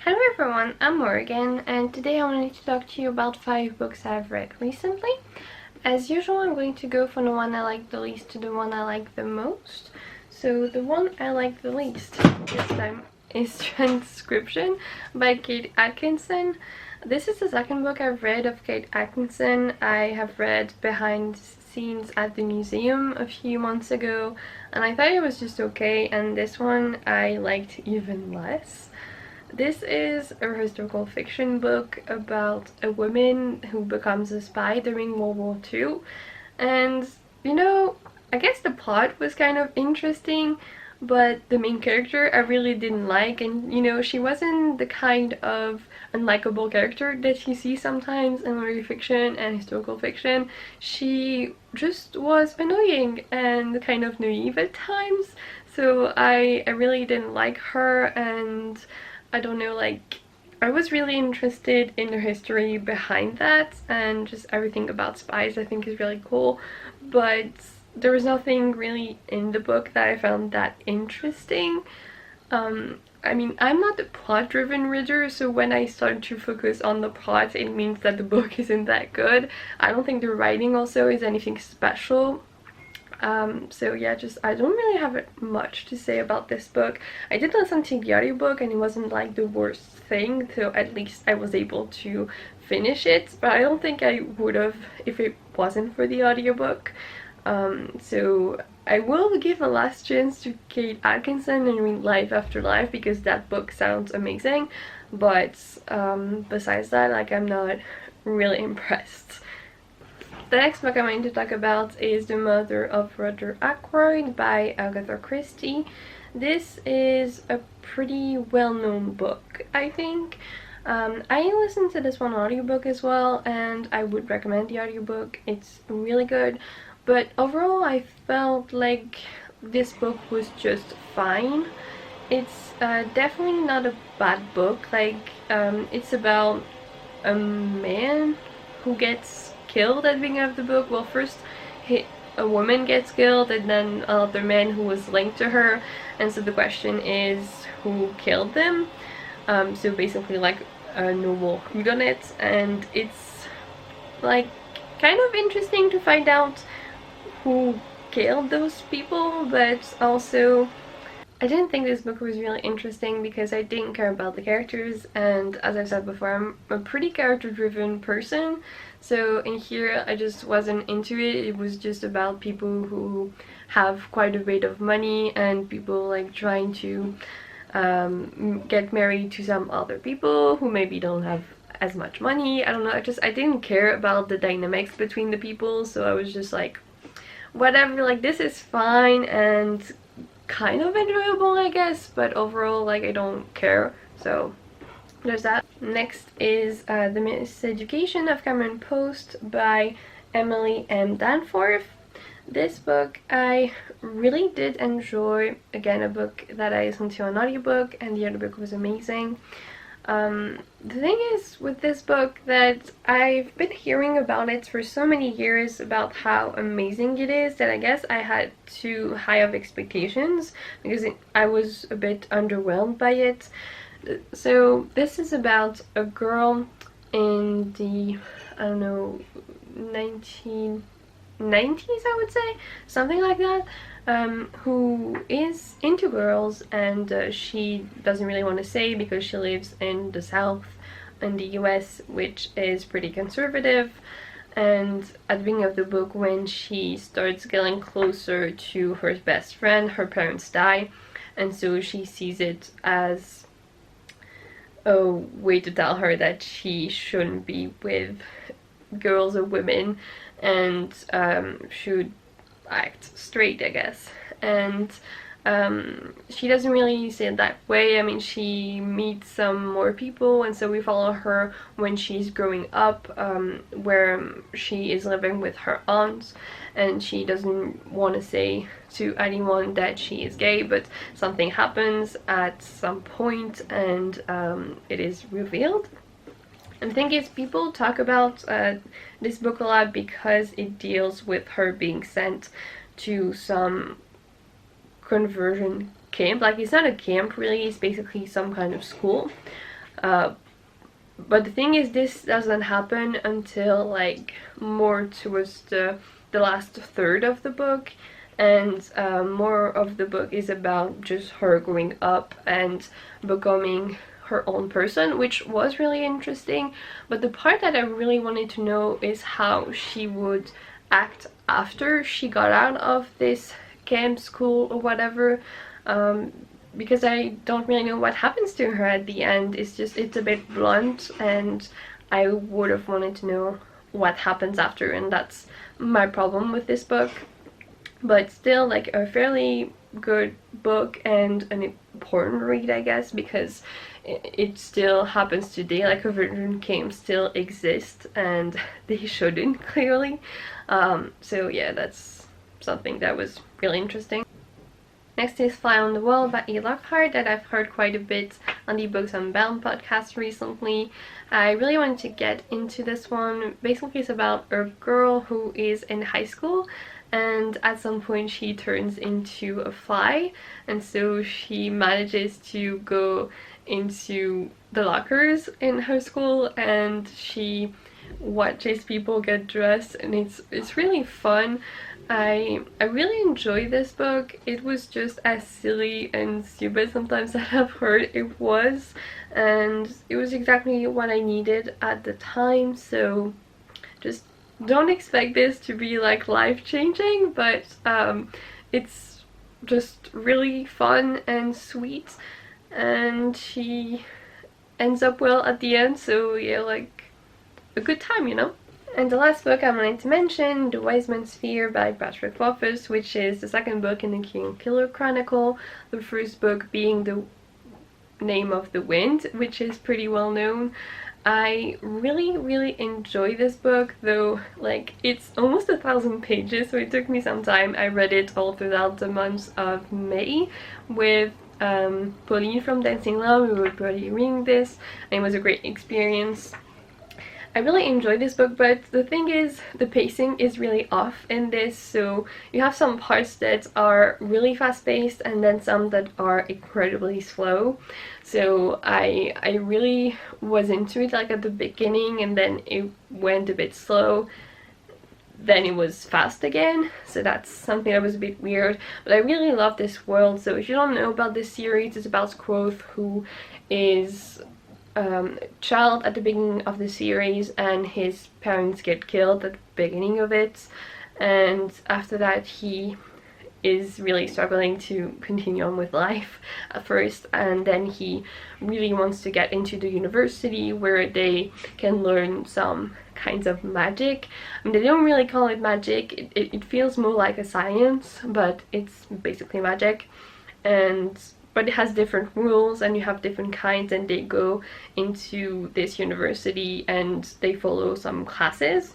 Hello everyone, I'm Morgan, and today I wanted to talk to you about 5 books I've read recently. As usual, I'm going to go from the one I like the least to the one I like the most. So the one I like the least this time is Transcription by Kate Atkinson. This is the second book I've read of Kate Atkinson. I have read Behind Scenes at the Museum a few months ago, and I thought it was just okay, and this one I liked even less. This is a historical fiction book about a woman who becomes a spy during World War II, and I guess the plot was kind of interesting, but the main character I really didn't like, and she wasn't the kind of unlikable character that you see sometimes in literary fiction and historical fiction. She just was annoying and kind of naive at times, so I really didn't like her, and I don't know, I was really interested in the history behind that, and just everything about spies I think is really cool, but there was nothing really in the book that I found that interesting. I mean, I'm not a plot-driven reader, so when I start to focus on the plot, it means that the book isn't that good. I don't think the writing also is anything special. So yeah, I don't really have much to say about this book. I did listen to the audiobook and it wasn't like the worst thing, so at least I was able to finish it, but I don't think I would have if it wasn't for the audiobook. So I will give a last chance to Kate Atkinson and read Life After Life because that book sounds amazing, but besides that, I'm not really impressed. The next book I'm going to talk about is The Murder of Roger Ackroyd by Agatha Christie. This is a pretty well-known book, I think. I listened to this one audiobook as well, and I would recommend the audiobook. It's really good, but overall I felt like this book was just fine. It's definitely not a bad book. It's about a man who gets killed at the beginning of the book. Well, first a woman gets killed and then another man who was linked to her, and so the question is who killed them. So basically like a normal whodunit, and it's kind of interesting to find out who killed those people, but also I didn't think this book was really interesting because I didn't care about the characters, and as I've said before, I'm a pretty character-driven person, so in here I just wasn't into it. It was just about people who have quite a bit of money and people trying to get married to some other people who maybe don't have as much money. I don't know, I didn't care about the dynamics between the people, so I was just like, whatever, this is fine and kind of enjoyable, I guess, but overall I don't care, so there's that. Next is The Miseducation of Cameron Post by Emily M. Danforth. This book I really did enjoy. Again, a book that I listened to on audiobook, and the audiobook was amazing. The thing is with this book that I've been hearing about it for so many years about how amazing it is that I guess I had too high of expectations because I was a bit underwhelmed by it. So this is about a girl in the, I don't know, 1990s, I would say, something like that, who is into girls, and she doesn't really want to say because she lives in the South in the US, which is pretty conservative. And at the beginning of the book, when she starts getting closer to her best friend, her parents die, and so she sees it as a way to tell her that she shouldn't be with girls or women and should act straight, I guess. And she doesn't really say it that way. I mean, she meets some more people, and so we follow her when she's growing up, where she is living with her aunt, and she doesn't want to say to anyone that she is gay, but something happens at some point and it is revealed. And the thing is, people talk about this book a lot because it deals with her being sent to some conversion camp. It's not a camp really, it's basically some kind of school But the thing is, this doesn't happen until like more towards the last third of the book, and more of the book is about just her growing up and becoming her own person, which was really interesting. But the part that I really wanted to know is how she would act after she got out of this camp school or whatever, because I don't really know what happens to her at the end. It's a bit blunt, and I would have wanted to know what happens after, and that's my problem with this book. But still, like, a fairly good book and an important read, I guess, because it still happens today. Like, Virgin camps still exist, and they shouldn't, clearly. So yeah, that's something that was really interesting. Next is Fly on the Wall by Lockhart, that I've heard quite a bit on the Books Unbound podcast recently. I really wanted to get into this one. Basically, it's about a girl who is in high school, and at some point she turns into a fly, and so she manages to go into the lockers in her school, and she watches people get dressed, and it's really fun. I really enjoy this book. It was just as silly and stupid sometimes that I've heard it was, and it was exactly what I needed at the time. So just don't expect this to be like life-changing, but it's just really fun and sweet, and she ends up well at the end, so yeah, like a good time, you know? And the last book I wanted to mention, The Wise Man's Fear by Patrick Rothfuss, which is the second book in the Kingkiller Chronicle, the first book being The Name of the Wind, which is pretty well known. I really enjoy this book, though like it's almost 1,000 pages, so it took me some time. I read it all throughout the month of May with Pauline from Dancing Love. We were probably reading this, and it was a great experience. I really enjoyed this book, but the thing is, the pacing is really off in this, so you have some parts that are really fast-paced and then some that are incredibly slow. So I really was into it like at the beginning, and then it went a bit slow, then it was fast again, so that's something that was a bit weird. But I really love this world. So if you don't know about this series, it's about Quoth, who is child at the beginning of the series, and his parents get killed at the beginning of it, and after that he is really struggling to continue on with life at first, and then he really wants to get into the university where they can learn some kinds of magic. I mean, they don't really call it magic, it feels more like a science, but it's basically magic. But it has different rules, and you have different kinds, and they go into this university and they follow some classes,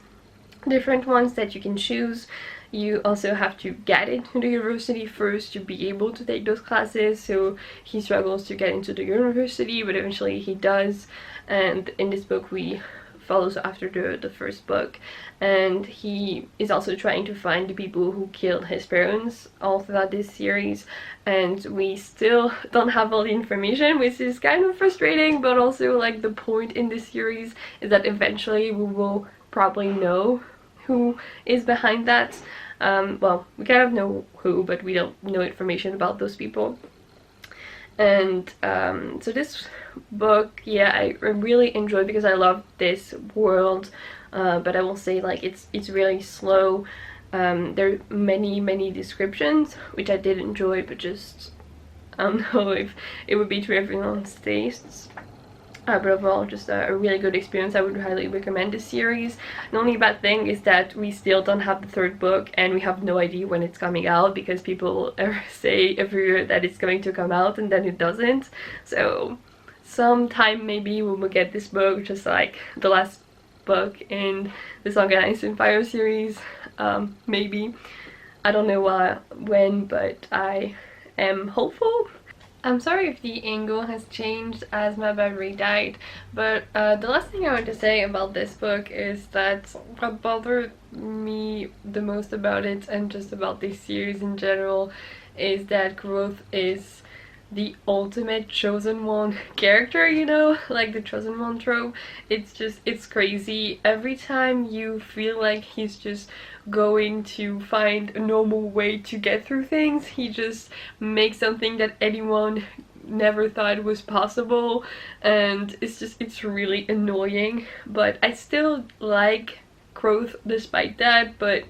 different ones that you can choose. You also have to get into the university first to be able to take those classes, so he struggles to get into the university, but eventually he does. And in this book we follows after the first book, and he is also trying to find the people who killed his parents all throughout this series, and we still don't have all the information, which is kind of frustrating. But also, like, the point in this series is that eventually we will probably know who is behind that. Well, we kind of know who, but we don't know information about those people. And so this book, yeah, I really enjoyed because I love this world, but I will say, like, it's really slow. There are many descriptions, which I did enjoy, but just I don't know if it would be to everyone's tastes. But overall, just a really good experience. I would highly recommend this series. The only bad thing is that we still don't have the third book, and we have no idea when it's coming out, because people say every year that it's going to come out and then it doesn't. So sometime maybe we will get this book, just like the last book in the Song and Ice and Fire series. Maybe. I don't know when, but I am hopeful. I'm sorry if the angle has changed as my battery died, but the last thing I want to say about this book is that what bothered me the most about it, and just about this series in general, is that Growth is the ultimate chosen one character, you know, like the chosen one trope. It's crazy. Every time you feel like he's just going to find a normal way to get through things, he just makes something that anyone never thought was possible, and it's really annoying. But I still like growth despite that, but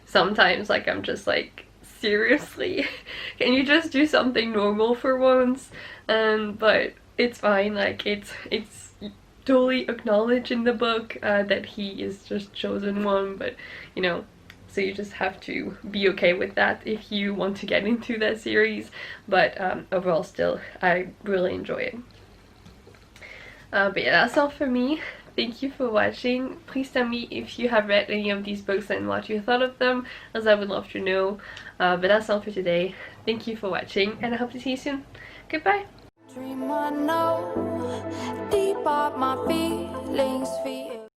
sometimes like I'm just like, seriously, can you just do something normal for once? But it's fine, like it's totally acknowledged in the book that he is just chosen one, but you know, so you just have to be okay with that if you want to get into that series. But overall still, I really enjoy it. But yeah, that's all for me. Thank you for watching. Please tell me if you have read any of these books and what you thought of them, as I would love to know. But that's all for today. Thank you for watching, and I hope to see you soon. Goodbye. Dream I know, deep up my feelings.